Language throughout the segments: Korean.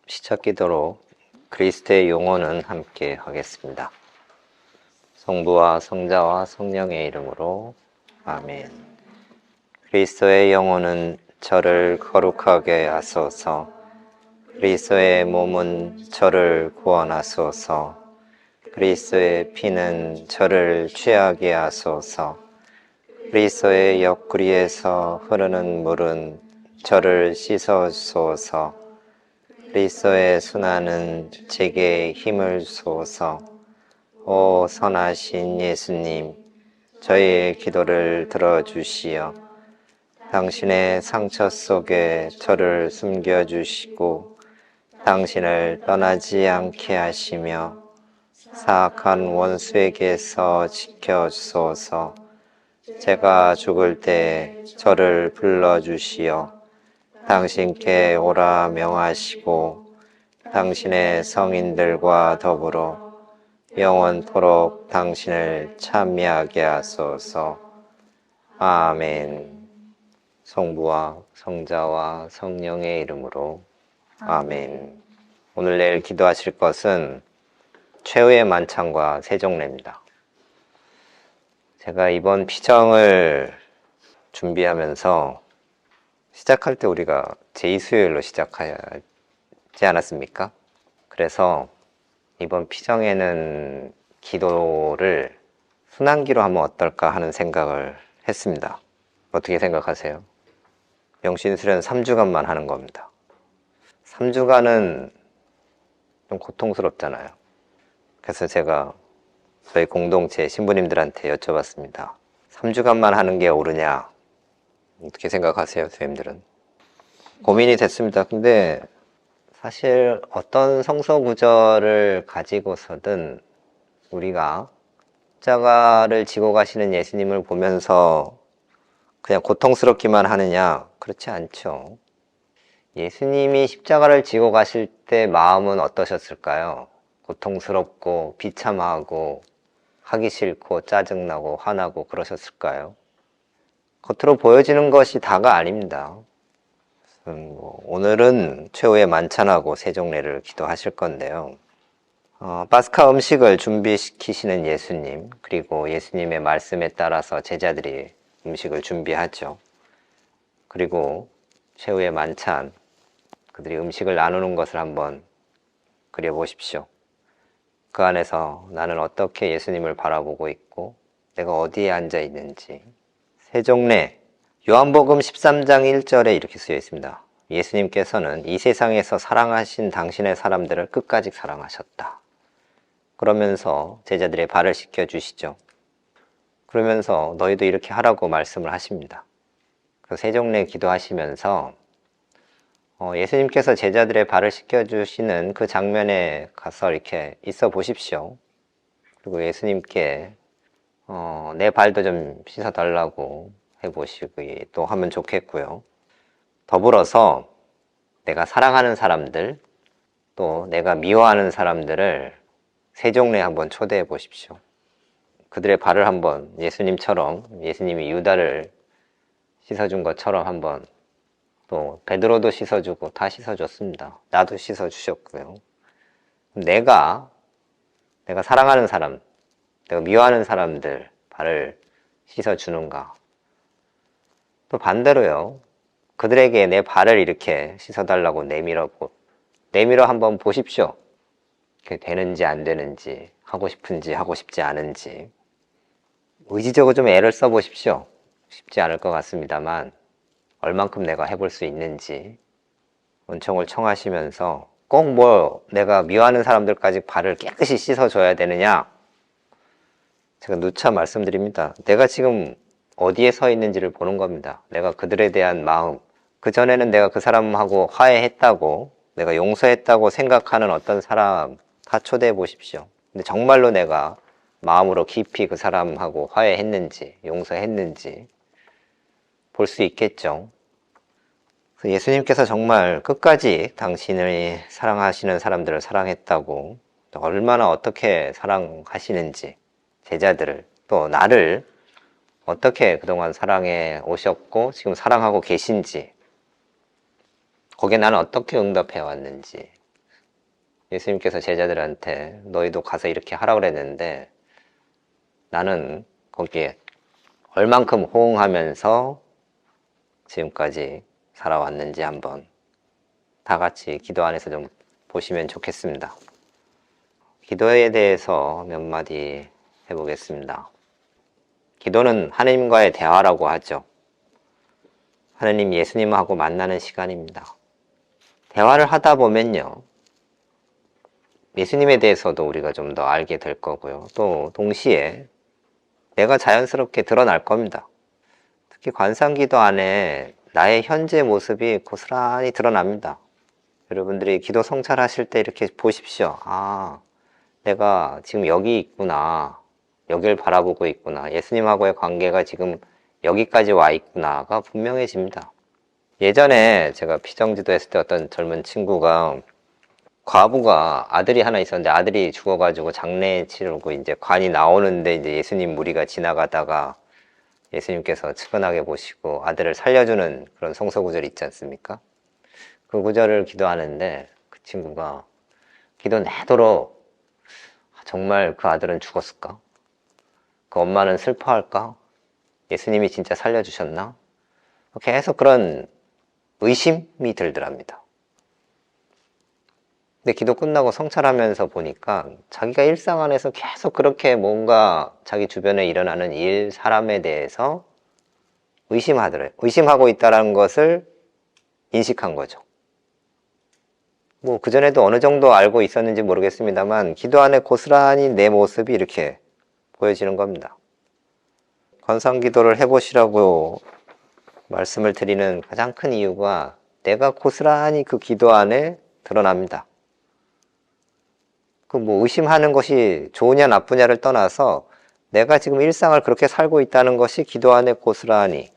시작 기도로 그리스도의 영혼은 함께 하겠습니다. 성부와 성자와 성령의 이름으로 아멘. 그리스도의 영혼은 저를 거룩하게 하소서. 그리스도의 몸은 저를 구원하소서. 그리스도의 피는 저를 취하게 하소서. 그리스도의 옆구리에서 흐르는 물은 저를 씻어주소서. 그리스도의 순환은 제게 힘을 주소서. 오 선하신 예수님, 저희의 기도를 들어주시어 당신의 상처 속에 저를 숨겨주시고 당신을 떠나지 않게 하시며 사악한 원수에게서 지켜주소서. 제가 죽을 때 저를 불러주시어 당신께 오라 명하시고 당신의 성인들과 더불어 영원토록 당신을 찬미하게 하소서. 아멘. 성부와 성자와 성령의 이름으로 아멘. 오늘 내일 기도하실 것은 최후의 만찬과 세종례입니다. 제가 이번 피정을 준비하면서 시작할 때 우리가 제2수요일로 시작하지 않았습니까? 그래서 이번 피정에는 기도를 순환기로 하면 어떨까 하는 생각을 했습니다. 어떻게 생각하세요? 영신수련 3주간만 하는 겁니다. 3주간은 좀 고통스럽잖아요. 그래서 제가 저희 공동체 신부님들한테 여쭤봤습니다. 3주간만 하는 게 옳으냐? 어떻게 생각하세요, 선생님들은? 고민이 됐습니다. 근데 사실 어떤 성서 구절을 가지고서든 우리가 십자가를 지고 가시는 예수님을 보면서 그냥 고통스럽기만 하느냐? 그렇지 않죠. 예수님이 십자가를 지고 가실 때 마음은 어떠셨을까요? 고통스럽고 비참하고 하기 싫고 짜증나고 화나고 그러셨을까요? 겉으로 보여지는 것이 다가 아닙니다. 오늘은 최후의 만찬하고 세종례를 기도하실 건데요. 파스카 음식을 준비시키시는 예수님, 그리고 예수님의 말씀에 따라서 제자들이 음식을 준비하죠. 그리고 최후의 만찬, 그들이 음식을 나누는 것을 한번 그려보십시오. 그 안에서 나는 어떻게 예수님을 바라보고 있고 내가 어디에 앉아 있는지. 세종례, 요한복음 13장 1절에 이렇게 쓰여 있습니다. 예수님께서는 이 세상에서 사랑하신 당신의 사람들을 끝까지 사랑하셨다. 그러면서 제자들의 발을 씻겨주시죠. 그러면서 너희도 이렇게 하라고 말씀을 하십니다. 그 세종례 기도하시면서 예수님께서 제자들의 발을 씻겨주시는 그 장면에 가서 이렇게 있어 보십시오. 그리고 예수님께 내 발도 좀 씻어달라고 해보시기 또 하면 좋겠고요. 더불어서 내가 사랑하는 사람들, 또 내가 미워하는 사람들을 세종례에 한번 초대해 보십시오. 그들의 발을 한번 예수님처럼, 예수님이 유다를 씻어준 것처럼 한번, 또 베드로도 씻어주고 다 씻어줬습니다. 나도 씻어주셨고요. 내가 사랑하는 사람, 내가 미워하는 사람들 발을 씻어주는가? 또 반대로요. 그들에게 내 발을 이렇게 씻어달라고 내밀어 한번 보십시오. 그게 되는지 안 되는지, 하고 싶은지 하고 싶지 않은지. 의지적으로 좀 애를 써보십시오. 쉽지 않을 것 같습니다만 얼만큼 내가 해볼 수 있는지 은총을 청하시면서 꼭 내가 미워하는 사람들까지 발을 깨끗이 씻어줘야 되느냐? 제가 누차 말씀드립니다. 내가 지금 어디에 서 있는지를 보는 겁니다. 내가 그들에 대한 마음, 그전에는 내가 그 사람하고 화해했다고, 내가 용서했다고 생각하는 어떤 사람 다 초대해 보십시오. 근데 정말로 내가 마음으로 깊이 그 사람하고 화해했는지, 용서했는지 볼 수 있겠죠. 예수님께서 정말 끝까지 당신을 사랑하시는 사람들을 사랑했다고, 얼마나 어떻게 사랑하시는지, 제자들을, 또 나를 어떻게 그동안 사랑해 오셨고 지금 사랑하고 계신지, 거기에 나는 어떻게 응답해 왔는지 예수님께서 제자들한테 너희도 가서 이렇게 하라 그랬는데 나는 거기에 얼만큼 호응하면서 지금까지 살아왔는지 한번 다 같이 기도 안에서 좀 보시면 좋겠습니다. 기도에 대해서 몇 마디 해보겠습니다. 기도는 하나님과의 대화라고 하죠. 하나님, 예수님하고 만나는 시간입니다. 대화를 하다 보면요, 예수님에 대해서도 우리가 좀 더 알게 될 거고요. 또 동시에 내가 자연스럽게 드러날 겁니다. 특히 관상기도 안에 나의 현재 모습이 고스란히 드러납니다. 여러분들이 기도 성찰하실 때 이렇게 보십시오. 아, 내가 지금 여기 있구나. 여길 바라보고 있구나. 예수님하고의 관계가 지금 여기까지 와 있구나가 분명해집니다. 예전에 제가 피정지도 했을 때 어떤 젊은 친구가 과부가 아들이 하나 있었는데 아들이 죽어가지고 장례 치르고 이제 관이 나오는데 이제 예수님 무리가 지나가다가 예수님께서 측은하게 보시고 아들을 살려주는 그런 성서 구절이 있지 않습니까? 그 구절을 기도하는데 그 친구가 기도 내도록 정말 그 아들은 죽었을까? 그 엄마는 슬퍼할까? 예수님이 진짜 살려주셨나? 계속 그런 의심이 들더랍니다. 근데 기도 끝나고 성찰하면서 보니까 자기가 일상 안에서 계속 그렇게 뭔가 자기 주변에 일어나는 일, 사람에 대해서 의심하더래요. 의심하고 있다는 것을 인식한 거죠. 뭐 그전에도 어느 정도 알고 있었는지 모르겠습니다만 기도 안에 고스란히 내 모습이 이렇게 보여지는 겁니다. 관상기도를 해보시라고 말씀을 드리는 가장 큰 이유가 내가 고스란히 그 기도 안에 드러납니다. 그 뭐 의심하는 것이 좋으냐 나쁘냐를 떠나서 내가 지금 일상을 그렇게 살고 있다는 것이 기도 안에 고스란히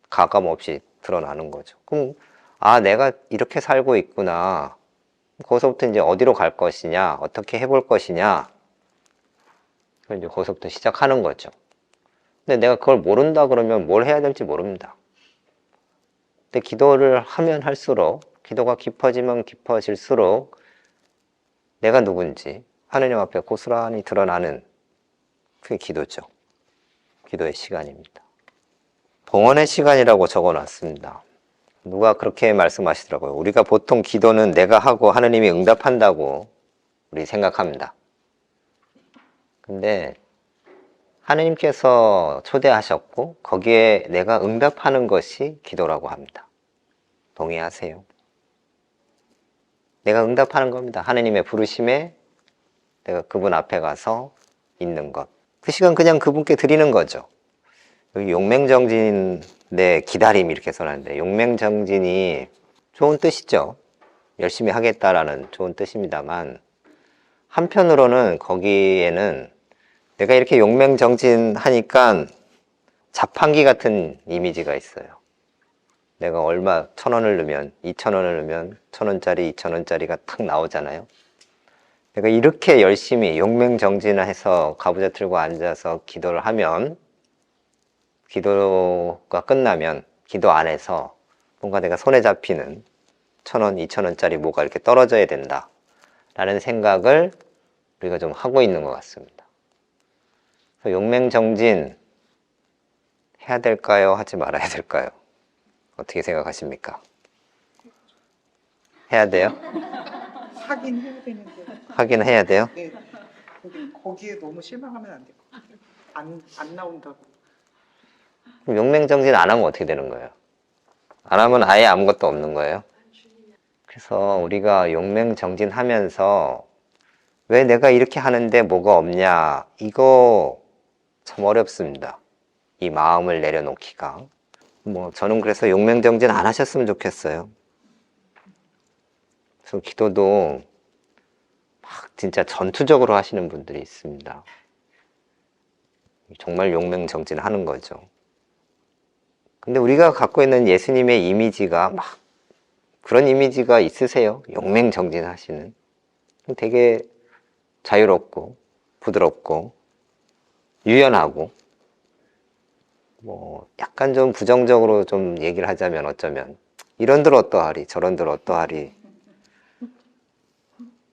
가감 없이 드러나는 거죠. 그럼 아, 내가 이렇게 살고 있구나. 거기서부터 이제 어디로 갈 것이냐, 어떻게 해볼 것이냐. 이제 거기서부터 시작하는 거죠. 근데 내가 그걸 모른다 그러면 뭘 해야 될지 모릅니다. 근데 기도를 하면 할수록, 기도가 깊어지면 깊어질수록 내가 누군지 하느님 앞에 고스란히 드러나는 그게 기도죠. 기도의 시간입니다. 봉헌의 시간이라고 적어놨습니다. 누가 그렇게 말씀하시더라고요. 우리가 보통 기도는 내가 하고 하느님이 응답한다고 우리 생각합니다. 근데 하느님께서 초대하셨고 거기에 내가 응답하는 것이 기도라고 합니다. 동의하세요? 내가 응답하는 겁니다. 하느님의 부르심에 내가 그분 앞에 가서 있는 것. 그 시간 그냥 그분께 드리는 거죠. 여기 용맹정진의 기다림 이렇게 써놨는데 용맹정진이 좋은 뜻이죠. 열심히 하겠다라는 좋은 뜻입니다만 한편으로는 거기에는 내가 이렇게 용맹정진하니까 자판기 같은 이미지가 있어요. 내가 얼마 1,000원을 넣으면 2,000원을 넣으면 1,000원짜리 2,000원짜리가 탁 나오잖아요. 내가 이렇게 열심히 용맹정진해서 가부좌 틀고 앉아서 기도를 하면 기도가 끝나면 기도 안에서 뭔가 내가 손에 잡히는 1,000원, 2,000원짜리 뭐가 이렇게 떨어져야 된다 라는 생각을 우리가 좀 하고 있는 것 같습니다. 그래서 용맹정진 해야 될까요? 하지 말아야 될까요? 어떻게 생각하십니까? 해야 돼요? 하긴 해야 되는데. 하긴 해야 돼요? 네. 거기에 너무 실망하면 안 돼요. 안 나온다고. 그럼 용맹정진 안 하면 어떻게 되는 거예요? 안 하면 아예 아무것도 없는 거예요? 그래서 우리가 용맹정진 하면서 왜 내가 이렇게 하는데 뭐가 없냐, 이거 참 어렵습니다. 이 마음을 내려놓기가. 뭐 저는 그래서 용맹정진 안 하셨으면 좋겠어요. 그래서 기도도 막 진짜 전투적으로 하시는 분들이 있습니다. 정말 용맹정진 하는 거죠. 근데 우리가 갖고 있는 예수님의 이미지가 막 그런 이미지가 있으세요? 용맹정진 하시는. 되게 자유롭고 부드럽고 유연하고 뭐 약간 좀 부정적으로 좀 얘기를 하자면 어쩌면 이런들 어떠하리 저런들 어떠하리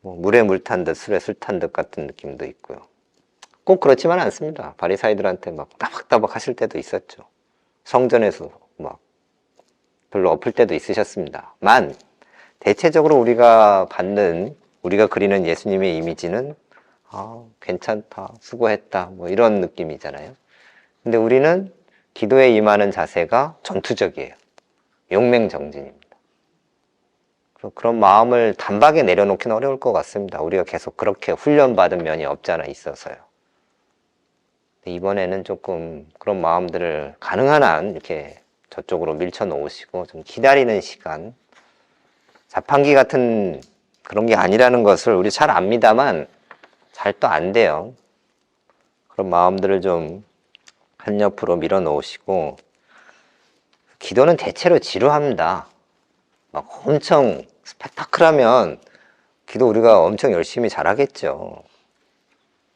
뭐 물에 물 탄 듯 술에 술 탄 듯 같은 느낌도 있고요. 꼭 그렇지만 않습니다. 바리사이들한테 막 따박따박 하실 때도 있었죠. 성전에서 막 별로 엎을 때도 있으셨습니다.만 대체적으로 우리가 그리는 예수님의 이미지는 괜찮다, 수고했다, 뭐 이런 느낌이잖아요. 근데 우리는 기도에 임하는 자세가 전투적이에요. 용맹정진입니다. 그런 마음을 단박에 내려놓기는 어려울 것 같습니다. 우리가 계속 그렇게 훈련받은 면이 없지 않아 있어서요. 이번에는 조금 그런 마음들을 가능한 한 이렇게 저쪽으로 밀쳐 놓으시고 좀 기다리는 시간, 자판기 같은 그런 게 아니라는 것을 우리 잘 압니다만 잘 또 안 돼요. 그런 마음들을 좀 한 옆으로 밀어 놓으시고, 기도는 대체로 지루합니다. 막 엄청 스펙타클하면 기도 우리가 엄청 열심히 잘하겠죠.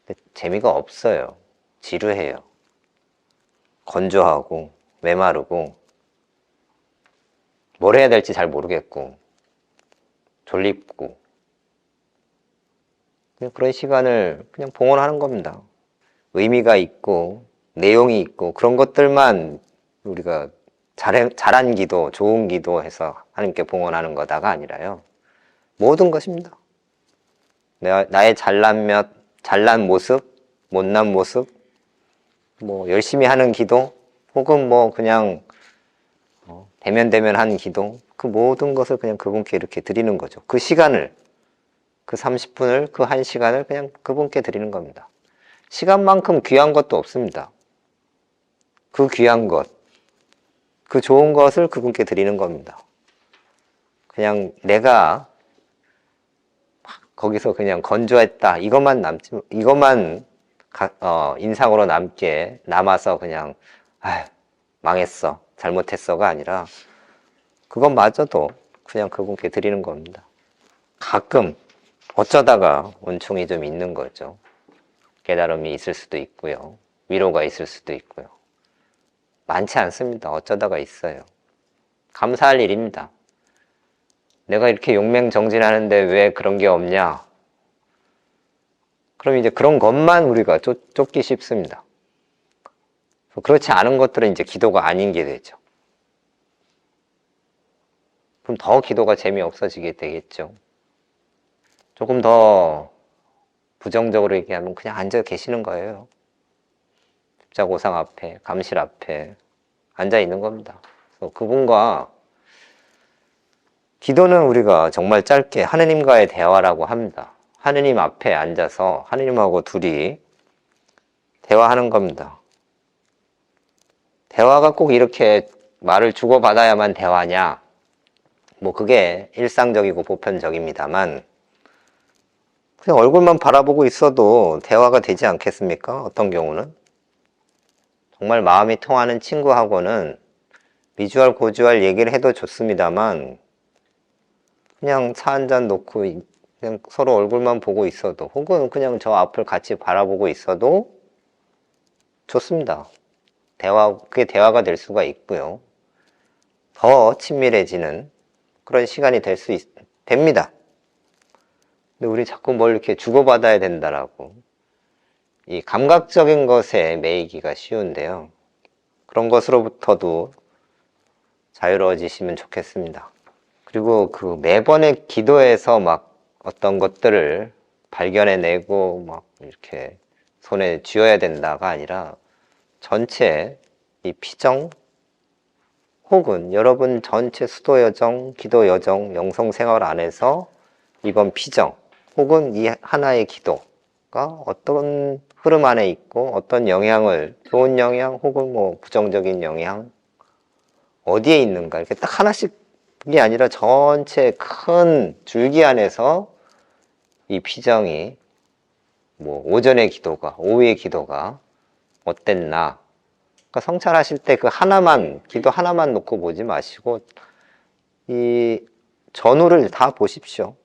근데 재미가 없어요. 지루해요. 건조하고 메마르고 뭘 해야 될지 잘 모르겠고 졸립고 그냥 그런 시간을 그냥 봉헌하는 겁니다. 의미가 있고 내용이 있고 그런 것들만 우리가 잘한 기도, 좋은 기도 해서 하나님께 봉헌하는 거다가 아니라요. 모든 것입니다. 나의 잘난 모습, 못난 모습, 뭐 열심히 하는 기도, 혹은 뭐 그냥 대면대면한 기도, 그 모든 것을 그냥 그분께 이렇게 드리는 거죠. 그 시간을, 그 30분을, 그 1시간을 그냥 그분께 드리는 겁니다. 시간만큼 귀한 것도 없습니다. 그 귀한 것, 그 좋은 것을 그분께 드리는 겁니다. 그냥 내가 거기서 그냥 건조했다, 이것만 인상으로 남아서 그냥 망했어, 잘못했어가 아니라 그것마저도 그냥 그분께 드리는 겁니다. 가끔 어쩌다가 은총이 좀 있는 거죠. 깨달음이 있을 수도 있고요. 위로가 있을 수도 있고요. 많지 않습니다. 어쩌다가 있어요. 감사할 일입니다. 내가 이렇게 용맹정진하는데 왜 그런 게 없냐? 그럼 이제 그런 것만 우리가 쫓기 쉽습니다. 그렇지 않은 것들은 이제 기도가 아닌 게 되죠. 그럼 더 기도가 재미없어지게 되겠죠. 조금 더 부정적으로 얘기하면 그냥 앉아 계시는 거예요. 십자고상 앞에, 감실 앞에 앉아 있는 겁니다. 그래서 그분과 기도는 우리가 정말 짧게 하느님과의 대화라고 합니다. 하느님 앞에 앉아서 하느님하고 둘이 대화하는 겁니다. 대화가 꼭 이렇게 말을 주고받아야만 대화냐? 뭐 그게 일상적이고 보편적입니다만 그냥 얼굴만 바라보고 있어도 대화가 되지 않겠습니까? 어떤 경우는 정말 마음이 통하는 친구하고는 미주알 고주알 얘기를 해도 좋습니다만 그냥 차 한잔 놓고 그냥 서로 얼굴만 보고 있어도 혹은 그냥 저 앞을 같이 바라보고 있어도 좋습니다. 그게 대화가 될 수가 있고요. 더 친밀해지는 그런 시간이 됩니다. 근데 우리 자꾸 뭘 이렇게 주고받아야 된다라고 이 감각적인 것에 매이기가 쉬운데요. 그런 것으로부터도 자유로워지시면 좋겠습니다. 그리고 그 매번의 기도에서 막 어떤 것들을 발견해내고 막 이렇게 손에 쥐어야 된다가 아니라 전체 이 피정 혹은 여러분 전체 수도 여정, 기도 여정, 영성 생활 안에서 이번 피정 혹은 이 하나의 기도가 어떤 흐름 안에 있고 어떤 영향을, 좋은 영향 혹은 뭐 부정적인 영향 어디에 있는가 이렇게 딱 하나씩이 아니라 전체 큰 줄기 안에서 이 피정이 뭐 오전의 기도가, 오후의 기도가 어땠나. 그러니까 성찰하실 때 그 기도 하나만 놓고 보지 마시고 이 전후를 다 보십시오.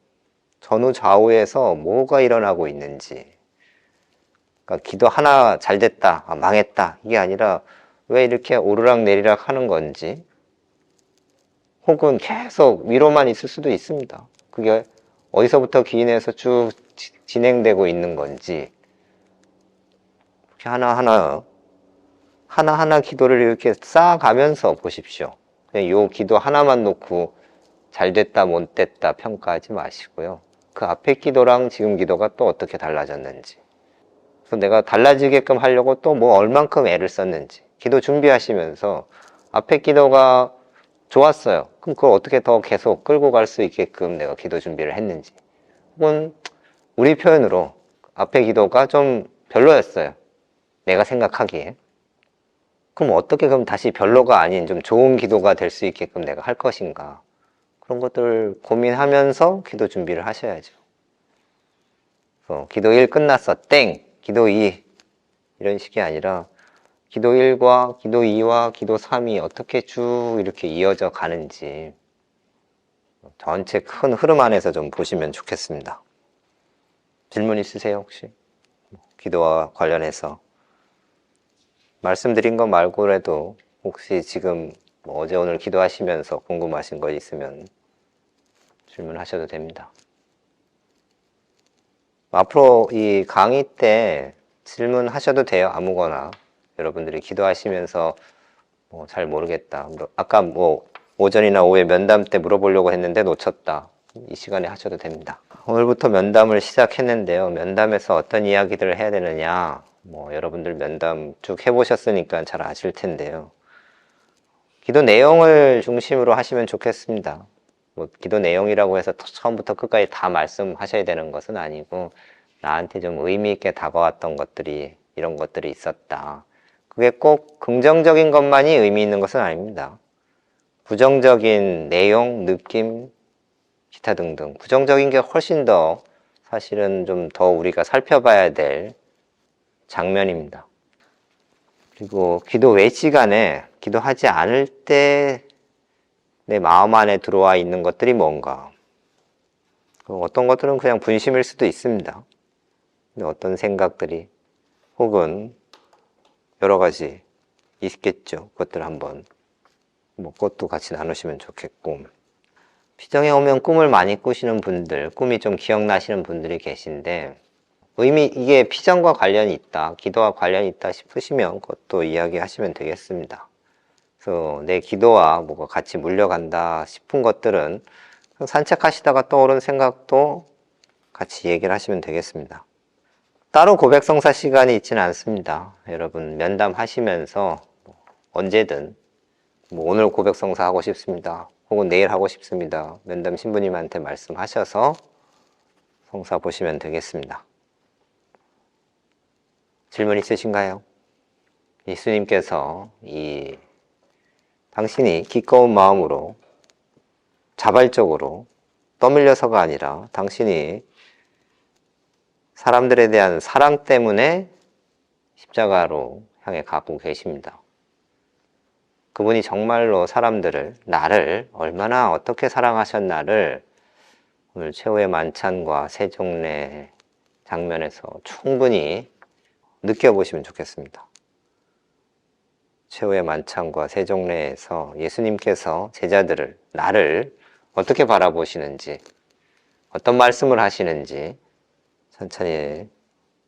전후 좌우에서 뭐가 일어나고 있는지. 그러니까 기도 하나 잘 됐다, 망했다 이게 아니라 왜 이렇게 오르락 내리락 하는 건지 혹은 계속 위로만 있을 수도 있습니다. 그게 어디서부터 기인해서 쭉 진행되고 있는 건지 하나하나 기도를 이렇게 쌓아가면서 보십시오. 그냥 요 기도 하나만 놓고 잘 됐다 못 됐다 평가하지 마시고요. 그 앞에 기도랑 지금 기도가 또 어떻게 달라졌는지, 그래서 내가 달라지게끔 하려고 또 뭐 얼만큼 애를 썼는지, 기도 준비하시면서 앞에 기도가 좋았어요. 그럼 그걸 어떻게 더 계속 끌고 갈 수 있게끔 내가 기도 준비를 했는지, 혹은 우리 표현으로 앞에 기도가 좀 별로였어요. 내가 생각하기에. 그럼 어떻게 그럼 다시 별로가 아닌 좀 좋은 기도가 될 수 있게끔 내가 할 것인가. 그런 것들 고민하면서 기도 준비를 하셔야죠. 기도 1 끝났어. 땡! 기도 2. 이런 식이 아니라 기도 1과 기도 2와 기도 3이 어떻게 쭉 이렇게 이어져 가는지 전체 큰 흐름 안에서 좀 보시면 좋겠습니다. 질문 있으세요, 혹시? 기도와 관련해서. 말씀드린 것 말고라도 혹시 지금 어제 오늘 기도하시면서 궁금하신 거 있으면 질문하셔도 됩니다. 앞으로 이 강의 때 질문하셔도 돼요. 아무거나. 여러분들이 기도하시면서 잘 모르겠다. 아까 오전이나 오후에 면담 때 물어보려고 했는데 놓쳤다. 이 시간에 하셔도 됩니다. 오늘부터 면담을 시작했는데요. 면담에서 어떤 이야기들을 해야 되느냐. 여러분들 면담 쭉 해보셨으니까 잘 아실 텐데요. 기도 내용을 중심으로 하시면 좋겠습니다. 기도 내용이라고 해서 처음부터 끝까지 다 말씀하셔야 되는 것은 아니고, 나한테 좀 의미 있게 다가왔던 것들이, 이런 것들이 있었다. 그게 꼭 긍정적인 것만이 의미 있는 것은 아닙니다. 부정적인 내용, 느낌, 기타 등등. 부정적인 게 훨씬 더 사실은 좀 더 우리가 살펴봐야 될 장면입니다. 그리고 기도 외 시간에, 기도하지 않을 때 내 마음 안에 들어와 있는 것들이 뭔가. 어떤 것들은 그냥 분심일 수도 있습니다. 근데 어떤 생각들이, 혹은 여러 가지 있겠죠. 그것들 한번 그것도 같이 나누시면 좋겠고, 피정에 오면 꿈을 많이 꾸시는 분들, 꿈이 좀 기억나시는 분들이 계신데, 이게 피정과 관련이 있다, 기도와 관련이 있다 싶으시면 그것도 이야기하시면 되겠습니다. 그래서 내 기도와 뭐가 같이 물려간다 싶은 것들은 산책하시다가 떠오른 생각도 같이 얘기를 하시면 되겠습니다. 따로 고백성사 시간이 있지는 않습니다. 여러분 면담하시면서 언제든 오늘 고백성사 하고 싶습니다, 혹은 내일 하고 싶습니다, 면담 신부님한테 말씀하셔서 성사 보시면 되겠습니다. 질문 있으신가요? 예수님께서 당신이 기꺼운 마음으로 자발적으로 떠밀려서가 아니라 당신이 사람들에 대한 사랑 때문에 십자가로 향해 가고 계십니다. 그분이 정말로 나를 얼마나 어떻게 사랑하셨나를 오늘 최후의 만찬과 세종례 장면에서 충분히 느껴보시면 좋겠습니다. 최후의 만찬과 세종례에서 예수님께서 나를 어떻게 바라보시는지, 어떤 말씀을 하시는지 천천히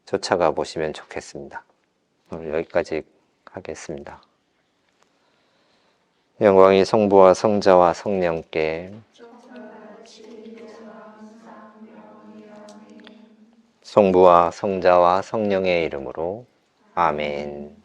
쫓아가 보시면 좋겠습니다. 오늘 여기까지 하겠습니다. 영광이 성부와 성자와 성령께, 성부와 성자와 성령의 이름으로 아멘.